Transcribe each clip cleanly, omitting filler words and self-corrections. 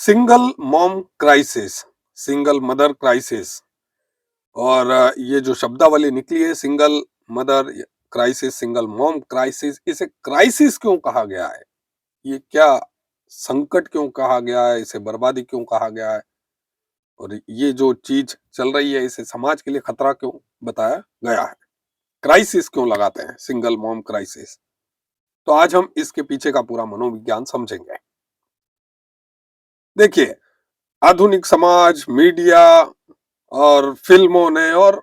Single mom crisis, single mother crisis और ये जो शब्दावली निकली है single mother crisis, single mom crisis, इसे क्राइसिस क्यों कहा गया है? ये क्या संकट क्यों कहा गया है? इसे बर्बादी क्यों कहा गया है? और ये जो चीज चल रही है इसे समाज के लिए खतरा क्यों बताया गया है? क्राइसिस क्यों लगाते हैं, सिंगल मॉम क्राइसिस? तो आज हम इसके पीछे का पूरा मनोविज्ञान समझेंगे। देखिए, आधुनिक समाज, मीडिया और फिल्मों ने और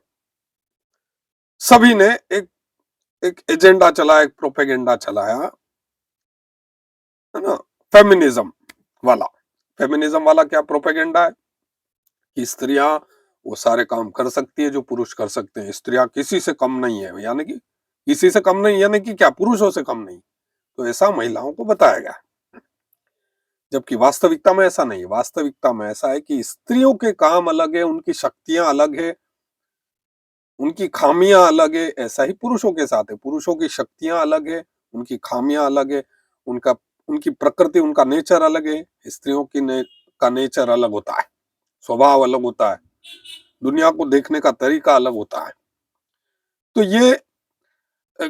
सभी ने एक एक एजेंडा चलाया, एक प्रोपेगेंडा चलाया, है ना? फेमिनिज्म वाला। फेमिनिज्म वाला क्या प्रोपेगेंडा है कि स्त्रियां वो सारे काम कर सकती है जो पुरुष कर सकते हैं, स्त्रियां किसी से कम नहीं है, यानी कि किसी से कम नहीं, यानी कि क्या पुरुषों से कम नहीं। तो ऐसा महिलाओं को बताया गया, जबकि वास्तविकता में ऐसा नहीं है। वास्तविकता में ऐसा है कि स्त्रियों के काम अलग है, उनकी शक्तियां अलग है, उनकी खामियां अलग है। ऐसा ही पुरुषों के साथ है, पुरुषों की शक्तियां अलग है, उनकी खामियां अलग है, उनका उनकी प्रकृति, उनका नेचर अलग है। स्त्रियों का नेचर अलग होता है, स्वभाव अलग होता है, दुनिया को देखने का तरीका अलग होता है। तो ये अ,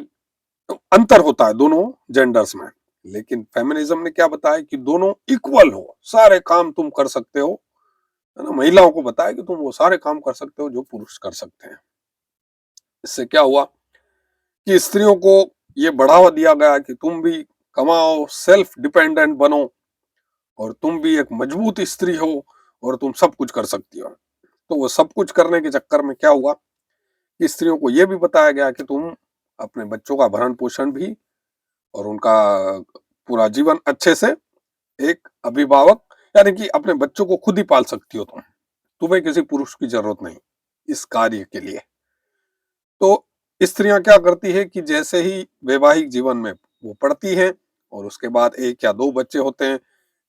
अंतर होता है दोनों जेंडर्स में। लेकिन फेमिनिज्म ने क्या बताया कि दोनों इक्वल हो, सारे काम तुम कर सकते हो, है ना? महिलाओं को बताया कि तुम वो सारे काम कर सकते हो जो पुरुष कर सकते हैं। इससे क्या हुआ कि स्त्रियों को ये बढ़ावा दिया गया कि तुम भी कमाओ, सेल्फ डिपेंडेंट बनो, और तुम भी एक मजबूत स्त्री हो और तुम सब कुछ कर सकती हो। तो वो सब कुछ करने के चक्कर में क्या हुआ कि स्त्रियों को ये भी बताया गया कि तुम अपने बच्चों का भरण पोषण भी और उनका पूरा जीवन अच्छे से, एक अभिभावक यानी कि अपने बच्चों को खुद ही पाल सकती हो तुम। तुम्हें किसी पुरुष की जरूरत नहीं इस कार्य के लिए। तो स्त्रियां क्या करती है कि जैसे ही वैवाहिक जीवन में वो पढ़ती हैं और उसके बाद एक या दो बच्चे होते हैं,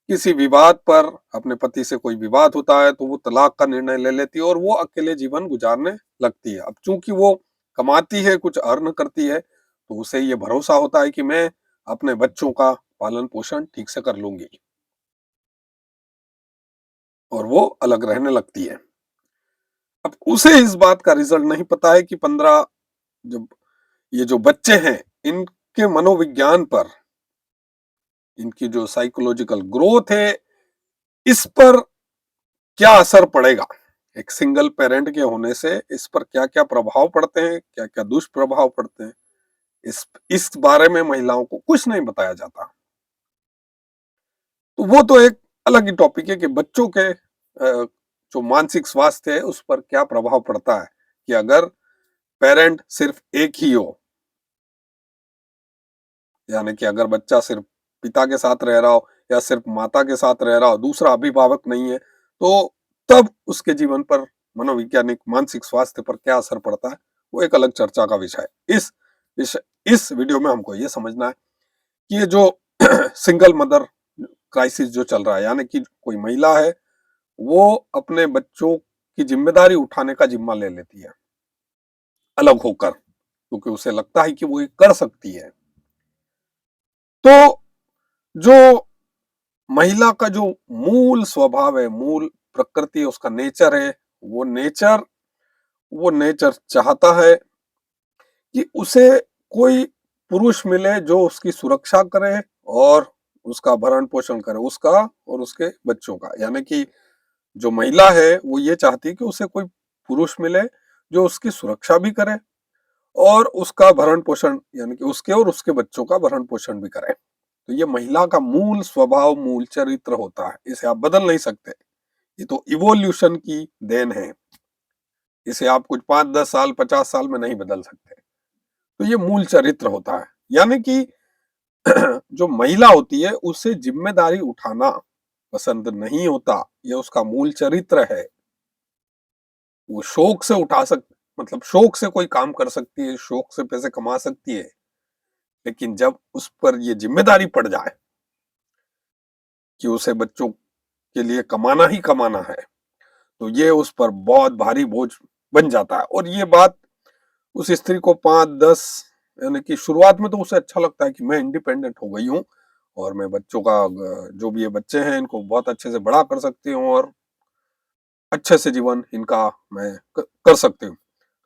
किसी विवाद पर, अपने पति से कोई विवाद होता है तो वो तलाक का निर्णय ले लेती है और वो अकेले जीवन गुजारने लगती है। अब चूंकि वो कमाती है, कुछ अर्न करती है, तो उसे ये भरोसा होता है कि मैं अपने बच्चों का पालन पोषण ठीक से कर लूंगी, और वो अलग रहने लगती है। अब उसे इस बात का रिजल्ट नहीं पता है कि 15 जो ये जो बच्चे हैं, इनके मनोविज्ञान पर, इनकी जो साइकोलॉजिकल ग्रोथ है, इस पर क्या असर पड़ेगा। एक सिंगल पेरेंट के होने से इस पर क्या क्या प्रभाव पड़ते हैं, क्या क्या दुष्प्रभाव पड़ते हैं, इस बारे में महिलाओं को कुछ नहीं बताया जाता। तो वो तो एक अलग ही टॉपिक है कि बच्चों के जो मानसिक स्वास्थ्य है उस पर क्या प्रभाव पड़ता है कि अगर पेरेंट सिर्फ एक ही हो, यानी कि अगर बच्चा सिर्फ पिता के साथ रह रहा हो या सिर्फ माता के साथ रह रहा हो, दूसरा अभिभावक नहीं है, तो तब उसके जीवन पर, मनोवैज्ञानिक मानसिक स्वास्थ्य पर क्या असर पड़ता है, वो एक अलग चर्चा का विषय है। इस इस वीडियो में हमको ये समझना है कि ये जो सिंगल मदर क्राइसिस जो चल रहा है, यानी कि कोई महिला है, वो अपने बच्चों की जिम्मेदारी उठाने का जिम्मा ले लेती है अलग होकर, क्योंकि उसे लगता है कि वो ये कर सकती है। तो जो महिला का जो मूल स्वभाव है, मूल प्रकृति है, उसका नेचर है, वो नेचर वो नेचर चाहता है कि उसे कोई पुरुष मिले जो उसकी सुरक्षा करे और उसका भरण पोषण करे, उसका और उसके बच्चों का। यानी कि जो महिला है वो ये चाहती है कि उसे कोई पुरुष मिले जो उसकी सुरक्षा भी करे और उसका भरण पोषण, यानी कि उसके और उसके बच्चों का भरण पोषण भी करे। तो ये महिला का मूल स्वभाव, मूल चरित्र होता है, इसे आप बदल नहीं सकते। ये तो इवोल्यूशन की देन है, इसे आप कुछ 5-10 साल 50 साल में नहीं बदल सकते। तो ये मूल चरित्र होता है, यानी कि जो महिला होती है उसे जिम्मेदारी उठाना पसंद नहीं होता, ये उसका मूल चरित्र है। वो शौक से उठा सक मतलब शौक से कोई काम कर सकती है, शौक से पैसे कमा सकती है, लेकिन जब उस पर ये जिम्मेदारी पड़ जाए कि उसे बच्चों के लिए कमाना ही कमाना है, तो ये उस पर बहुत भारी बोझ बन जाता है। और ये बात उस स्त्री को 5-10, यानी कि शुरुआत में तो उसे अच्छा लगता है कि मैं इंडिपेंडेंट हो गई हूँ और मैं बच्चों का जो भी ये बच्चे हैं इनको बहुत अच्छे से बड़ा कर सकती हूँ और अच्छे से जीवन इनका मैं कर सकती हूँ।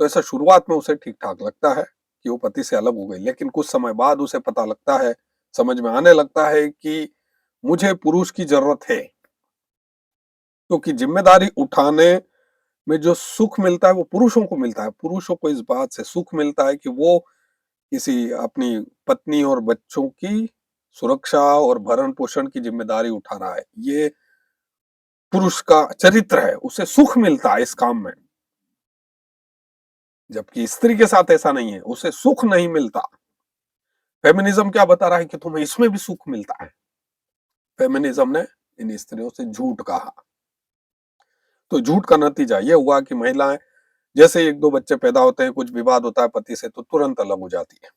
तो ऐसा शुरुआत में उसे ठीक-ठाक लगता है कि वो पति से अलग हो गई, लेकिन कुछ समय बाद उसे पता लगता है, समझ में आने लगता है कि मुझे पुरुष की ज़रूरत है, क्योंकि ज़िम्मेदारी उठाने में जो सुख मिलता है वो पुरुषों को मिलता है। पुरुषों को इस बात से सुख मिलता है कि वो किसी अपनी पत्नी और बच्चों की सुरक्षा और भरण-पोषण की ज़िम्मेदारी उठा रहा है। ये पुरुष का चरित्र है, उसे सुख मिलता है इस काम में। जबकि स्त्री के साथ ऐसा नहीं है, उसे सुख नहीं मिलता। फेमिनिज्म क्या बता रहा है कि तुम्हें इसमें भी सुख मिलता है। फेमिनिज्म ने इन स्त्रियों से झूठ कहा। तो झूठ का नतीजा ये हुआ कि महिलाएं जैसे 1-2 बच्चे पैदा होते हैं, कुछ विवाद होता है पति से तो तुरंत अलग हो जाती है।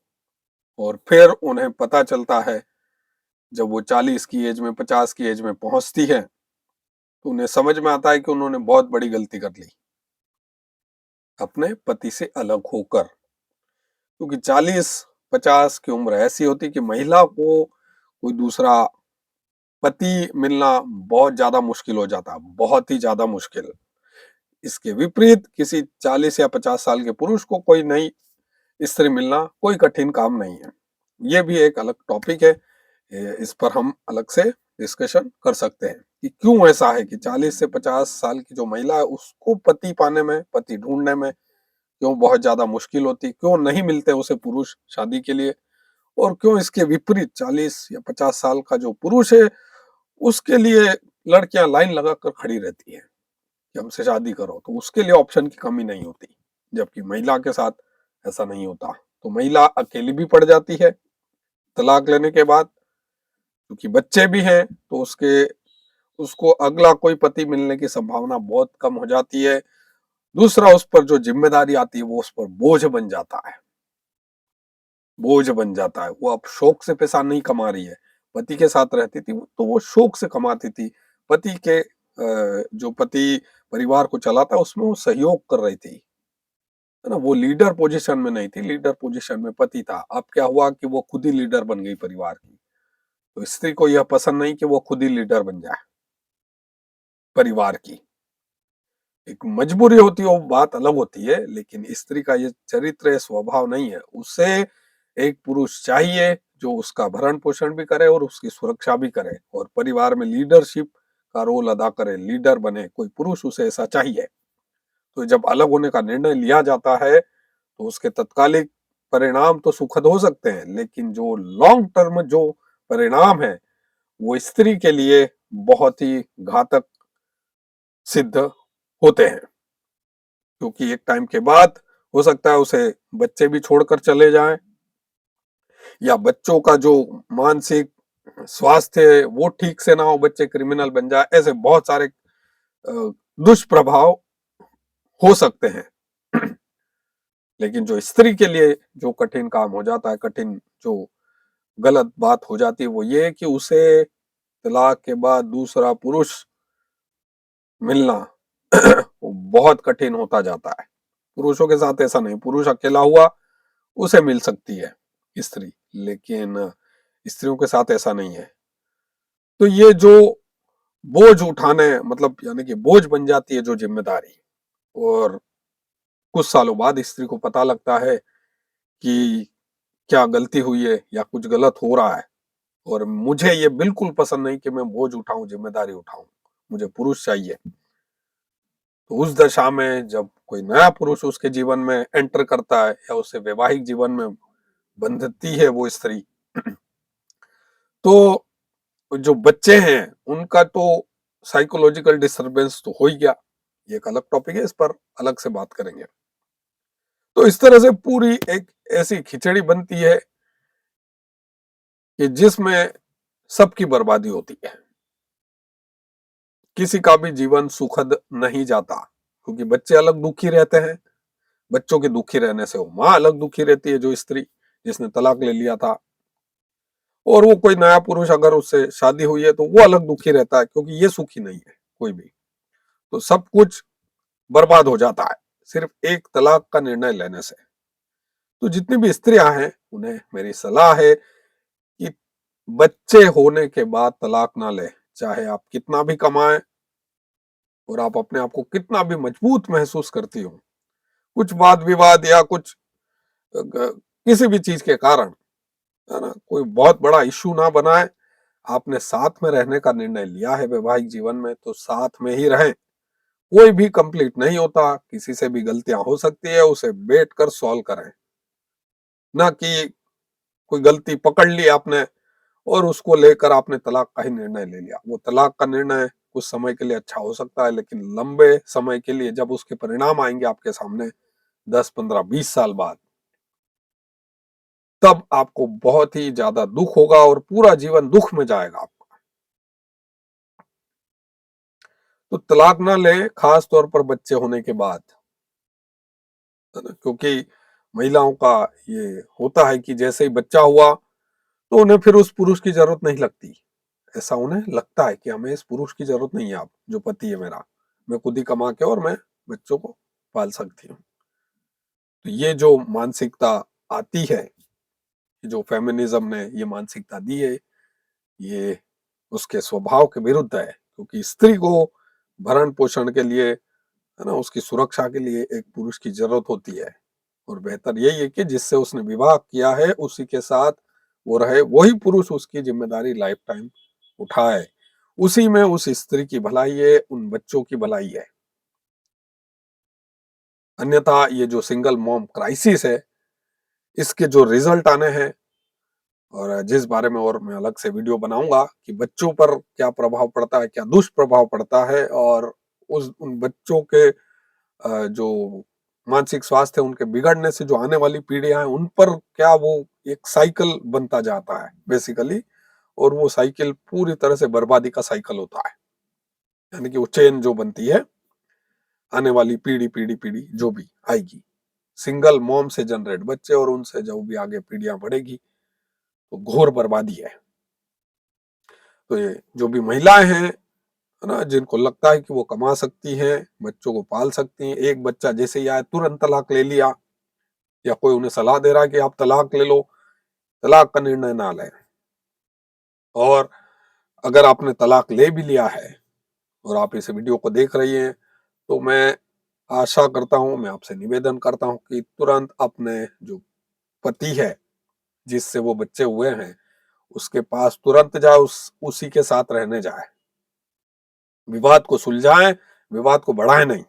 और फिर उन्हें पता चलता है जब वो 40 की एज में 50 की एज में पहुंचती है तो उन्हें समझ में आता है कि उन्होंने बहुत बड़ी गलती कर ली अपने पति से अलग होकर। क्योंकि 40-50 की उम्र ऐसी होती कि महिला को कोई दूसरा पति मिलना बहुत ज्यादा मुश्किल हो जाता, बहुत ही ज्यादा मुश्किल। इसके विपरीत किसी 40 या 50 साल के पुरुष को कोई नई स्त्री मिलना कोई कठिन काम नहीं है। ये भी एक अलग टॉपिक है, इस पर हम अलग से डिस्कशन कर सकते हैं कि क्यों ऐसा है कि 40 से 50 साल की जो महिला है उसको पति पाने में, पति ढूंढने में क्यों बहुत ज्यादा मुश्किल होती, क्यों नहीं मिलते उसे पुरुष शादी के लिए, और क्यों इसके विपरीत 40 या 50 साल का जो पुरुष है उसके लिए लड़कियां लाइन लगाकर खड़ी रहती है कि हमसे शादी करो, तो उसके लिए ऑप्शन की कमी नहीं होती। जबकि महिला के साथ ऐसा नहीं होता, तो महिला अकेली भी पड़ जाती है तलाक लेने के बाद, क्योंकि बच्चे भी हैं तो उसको अगला कोई पति मिलने की संभावना बहुत कम हो जाती है। दूसरा, उस पर जो जिम्मेदारी आती है वो उस पर बोझ बन जाता है, बोझ बन जाता है। वो अब शौक से पैसा नहीं कमा रही है, पति के साथ रहती थी तो वो शौक से कमाती थी। पति के जो पति परिवार को चलाता उसमें वो सहयोग कर रही थी, है ना। वो लीडर पोजीशन में नहीं थी, लीडर पोजीशन में पति था। अब क्या हुआ कि वो खुद ही लीडर बन गई परिवार की। तो स्त्री को यह पसंद नहीं कि वो खुद ही लीडर बन जाए परिवार की। एक मजबूरी होती है वो बात अलग होती है, लेकिन स्त्री का ये चरित्र स्वभाव नहीं है। उसे एक पुरुष चाहिए जो उसका भरण पोषण भी करे और उसकी सुरक्षा भी करे और परिवार में लीडरशिप का रोल अदा करे, लीडर बने, कोई पुरुष उसे ऐसा चाहिए। तो जब अलग होने का निर्णय लिया जाता है तो उसके तत्कालिक परिणाम तो सुखद हो सकते हैं, लेकिन जो लॉन्ग टर्म जो परिणाम है वो स्त्री के लिए बहुत ही घातक सिद्ध होते हैं। क्योंकि एक टाइम के बाद हो सकता है उसे बच्चे भी छोड़कर चले जाएं, या बच्चों का जो मानसिक स्वास्थ्य है वो ठीक से ना हो, बच्चे क्रिमिनल बन जाए, ऐसे बहुत सारे दुष्प्रभाव हो सकते हैं। लेकिन जो स्त्री के लिए जो कठिन काम हो जाता है, कठिन जो गलत बात हो जाती है वो ये कि उसे तलाक के बाद दूसरा पुरुष मिलना वो बहुत कठिन होता जाता है। पुरुषों के साथ ऐसा नहीं, पुरुष अकेला हुआ उसे मिल सकती है स्त्री, लेकिन स्त्रियों के साथ ऐसा नहीं है। तो ये जो बोझ उठाने मतलब यानी कि बोझ बन जाती है जो जिम्मेदारी, और कुछ सालों बाद स्त्री को पता लगता है कि क्या गलती हुई है या कुछ गलत हो रहा है, और मुझे ये बिल्कुल पसंद नहीं कि मैं बोझ उठाऊं, जिम्मेदारी उठाऊं, मुझे पुरुष चाहिए। तो उस दशा में जब कोई नया पुरुष उसके जीवन में एंटर करता है या उसे वैवाहिक जीवन में बंधती है वो स्त्री, तो जो बच्चे हैं उनका तो साइकोलॉजिकल डिस्टरबेंस तो हो ही गया। ये एक अलग टॉपिक है, इस पर अलग से बात करेंगे। तो इस तरह से पूरी एक ऐसी खिचड़ी बनती है कि जिसमें सबकी बर्बादी होती है, किसी का भी जीवन सुखद नहीं जाता, क्योंकि बच्चे अलग दुखी रहते हैं। बच्चों के दुखी रहने से वो माँ अलग दुखी रहती है, जो स्त्री जिसने तलाक ले लिया था, और वो कोई नया पुरुष अगर उससे शादी हुई है तो वो अलग दुखी रहता है, क्योंकि ये सुखी नहीं है कोई भी। तो सब कुछ बर्बाद हो जाता है सिर्फ एक तलाक का निर्णय लेने से। तो जितनी भी स्त्रियां हैं उन्हें मेरी सलाह है कि बच्चे होने के बाद तलाक ना ले, चाहे आप कितना भी कमाएं और आप अपने आप को कितना भी मजबूत महसूस करती हो, कुछ वाद विवाद या कुछ किसी भी चीज के कारण, है ना, कोई बहुत बड़ा इश्यू ना बनाए। आपने साथ में रहने का निर्णय लिया है वैवाहिक जीवन में, तो साथ में ही रहें। कोई भी कंप्लीट नहीं होता, किसी से भी गलतियां हो सकती है, उसे बैठ कर सॉल्व करें। ना कि कोई गलती पकड़ ली आपने और उसको लेकर आपने तलाक का ही निर्णय ले लिया। वो तलाक का निर्णय कुछ समय के लिए अच्छा हो सकता है, लेकिन लंबे समय के लिए जब उसके परिणाम आएंगे आपके सामने 10, 15, 20 साल बाद, तब आपको बहुत ही ज्यादा दुख होगा और पूरा जीवन दुख में जाएगा आपका। तो तलाक ना लें, खास तौर पर बच्चे होने के बाद, है ना, क्योंकि महिलाओं का ये होता है कि जैसे ही बच्चा हुआ तो उन्हें फिर उस पुरुष की जरूरत नहीं लगती। ऐसा उन्हें लगता है कि हमें इस पुरुष की जरूरत नहीं है, अब जो पति है मेरा, मैं खुद ही कमा के और मैं बच्चों को पाल सकती हूँ। तो ये जो मानसिकता आती है, जो फेमिनिज्म ने ये मानसिकता दी है, ये उसके स्वभाव के विरुद्ध है, क्योंकि स्त्री को भरण पोषण के लिए, है ना, उसकी सुरक्षा के लिए एक पुरुष की जरूरत होती है। और बेहतर यही है कि जिससे उसने विवाह किया है उसी के साथ वो रहे, वही पुरुष उसकी जिम्मेदारी लाइफ टाइम उठाए। उसी में उस स्त्री की भलाई है, उन बच्चों की भलाई है। अन्यथा ये जो सिंगल मॉम क्राइसिस है, इसके जो रिजल्ट आने हैं, और जिस बारे में और मैं अलग से वीडियो बनाऊंगा कि बच्चों पर क्या प्रभाव पड़ता है, क्या दुष्प्रभाव पड़ता है, और उस उन बच्चों के जो मानसिक स्वास्थ्य है उनके बिगड़ने से जो आने वाली पीढ़ियां हैं उन पर क्या वो एक साइकिल बनता जाता है बेसिकली, और वो साइकिल पूरी तरह से बर्बादी का साइकिल होता है। यानी कि वो चेन जो बनती है, आने वाली पीढ़ी पीढ़ी पीढ़ी जो भी आएगी, सिंगल मॉम से जनरेट बच्चे और उनसे जो भी आगे पीढ़ियां बढ़ेगी, तो घोर बर्बादी है। तो ये जो भी महिलाएं हैं, है ना, जिनको लगता है कि वो कमा सकती हैं, बच्चों को पाल सकती हैं, एक बच्चा जैसे ही आए तुरंत तलाक ले लिया, या कोई उन्हें सलाह दे रहा है कि आप तलाक ले लो, तलाक का निर्णय ना लें। और अगर आपने तलाक ले भी लिया है और आप इस वीडियो को देख रही हैं, तो मैं आशा करता हूं, मैं आपसे निवेदन करता हूं कि तुरंत अपने जो पति है जिससे वो बच्चे हुए हैं उसके पास तुरंत जाए, उसी के साथ रहने जाए। विवाद को सुलझाएं, विवाद को बढ़ाएं नहीं।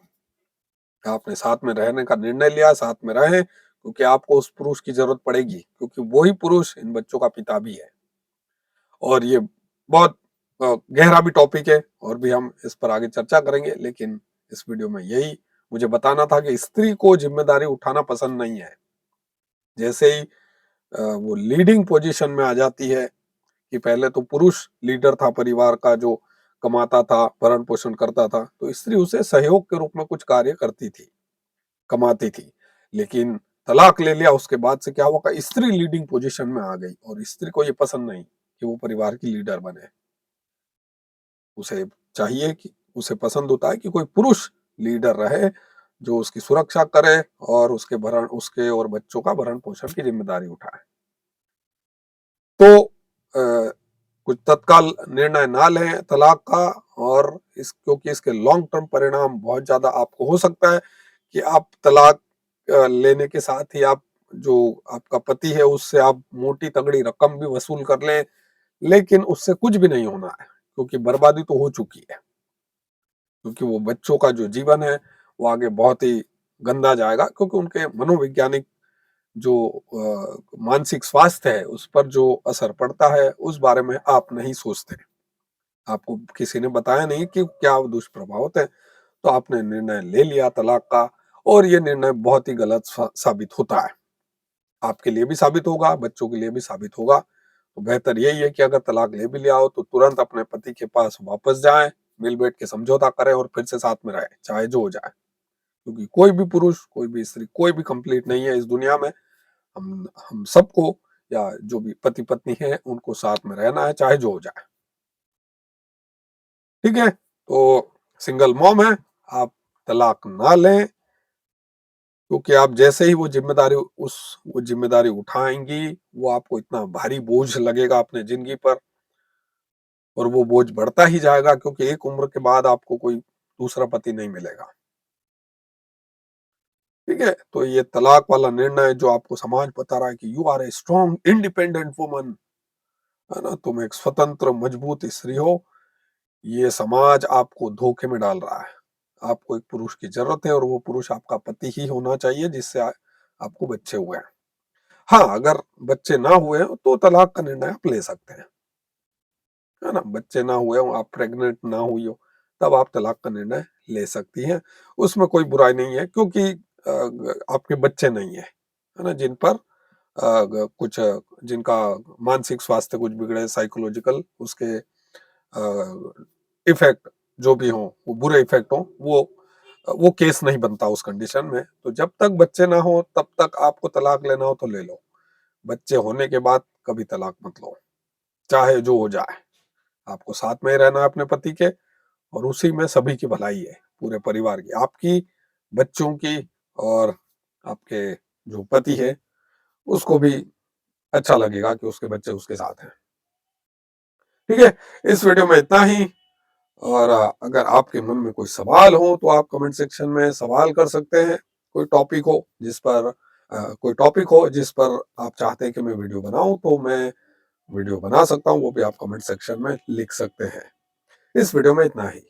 आपने साथ में रहने का निर्णय लिया, साथ में रहें, क्योंकि आपको उस पुरुष की जरूरत पड़ेगी, क्योंकि वही पुरुष इन बच्चों का पिता भी है। और ये बहुत गहरा भी टॉपिक है और भी हम इस पर आगे चर्चा करेंगे, लेकिन इस वीडियो में यही मुझे बताना था कि स्त्री को जिम्मेदारी उठाना पसंद नहीं है। जैसे ही वो लीडिंग पोजीशन में आ जाती है, कि पहले तो पुरुष लीडर था परिवार का जो कमाता था, भरण पोषण करता था, तो स्त्री उसे सहयोग के रूप में कुछ कार्य करती थी, कमाती थी। लेकिन तलाक ले लिया उसके बाद से क्या हुआ कि स्त्री लीडिंग पोजीशन में आ गई, और स्त्री को ये पसंद नहीं कि वो परिवार की लीडर बने। उसे चाहिए कि उसे पसंद होता है कि कोई पुरुष लीडर रहे जो उसकी सुरक्षा करे और उसके और बच्चों का भरण पोषण की जिम्मेदारी उठाए। तो कुछ तत्काल निर्णय ना लें तलाक का, और इस क्योंकि इसके लॉन्ग टर्म परिणाम बहुत ज्यादा आपको हो सकता है कि आप तलाक लेने के साथ ही आप जो आपका पति है उससे आप मोटी तगड़ी रकम भी वसूल कर लें, लेकिन उससे कुछ भी नहीं होना है, क्योंकि बर्बादी तो हो चुकी है। क्योंकि वो बच्चों का जो जीवन है वो आगे बहुत ही गंदा जाएगा, क्योंकि उनके मनोवैज्ञानिक जो मानसिक स्वास्थ्य है उस पर जो असर पड़ता है उस बारे में आप नहीं सोचते। आपको किसी ने बताया नहीं कि क्या दुष्प्रभाव होते हैं, तो आपने निर्णय ले लिया तलाक का, और ये निर्णय बहुत ही गलत साबित होता है। आपके लिए भी साबित होगा, बच्चों के लिए भी साबित होगा। तो बेहतर यही है कि अगर तलाक ले भी लिया हो तो तुरंत अपने पति के पास वापस जाएं, मिल बैठ के समझौता करें और फिर से साथ में रहें, चाहे जो हो जाए। क्योंकि कोई भी पुरुष, कोई भी स्त्री, कोई भी कंप्लीट नहीं है इस दुनिया में। हम सबको, या जो भी पति पत्नी है उनको साथ में रहना है, चाहे जो हो जाए। ठीक है, तो सिंगल मॉम है, आप तलाक ना लें, क्योंकि आप जैसे ही वो ज़िम्मेदारी उठाएँगी, वो आपको इतना भारी बोझ लगेगा अपने ज़िंदगी पर, और वो बोझ बढ़ता ही जाएगा, क्योंकि एक उम्र के बाद आपको कोई दूसरा पति नहीं मिलेगा। ठीक है? तो ये तलाक वाला निर्णय जो आपको समाज बता रहा है कि you are a strong independent woman, है ना? तुम एक स्वतंत्र मजबूत स्त्री हो, ये समाज आपको धोखे में डाल रहा है। आपको एक पुरुष की ज़रूरत है, और वो पुरुष आपका पति ही होना चाहिए जिससे आपको बच्चे हुए हैं। हाँ, अगर बच्चे ना हुए हों तो तलाक का निर्णय आप ले सकते हैं, है ना? बच्चे ना हुए हों, आप प्रेग्नेंट ना हुई हो, तब आप तलाक का निर्णय ले सकती हैं। उसमें कोई बुराई नहीं है, क्योंकि आपके बच्चे नहीं हैं, है ना? जिन पर अ, ग कुछ जिनका मानसिक स्वास्थ्य कुछ बिगड़े, साइकोलॉजिकल उसके इफ़ेक्ट जो भी हों, वो बुरे इफ़ेक्ट हों, वो केस नहीं बनता उस कंडीशन में। तो जब तक बच्चे ना हों, तब तक आपको तलाक लेना हो तो ले लो। बच्चे होने के बाद कभी तलाक मत लो, चाहे जो हो जाए। आपको साथ में ही रहना है अपने पति के, और उसी में सभी की भलाई है, पूरे परिवार की, आपकी, बच्चों की, और आपके जो पति है, उसको भी अच्छा लगेगा कि उसके बच्चे उसके साथ हैं। ठीक है? इस वीडियो में इतना ही। और अगर आपके मन में कोई सवाल हो तो आप कमेंट सेक्शन में सवाल कर सकते हैं। कोई टॉपिक हो जिस पर आप चाहते हैं कि मैं वीडियो बनाऊँ, तो मैं वीडियो बना सकता हूँ, वो भी आप कमेंट सेक्शन में लिख सकते हैं। इस वीडियो में इतना ही।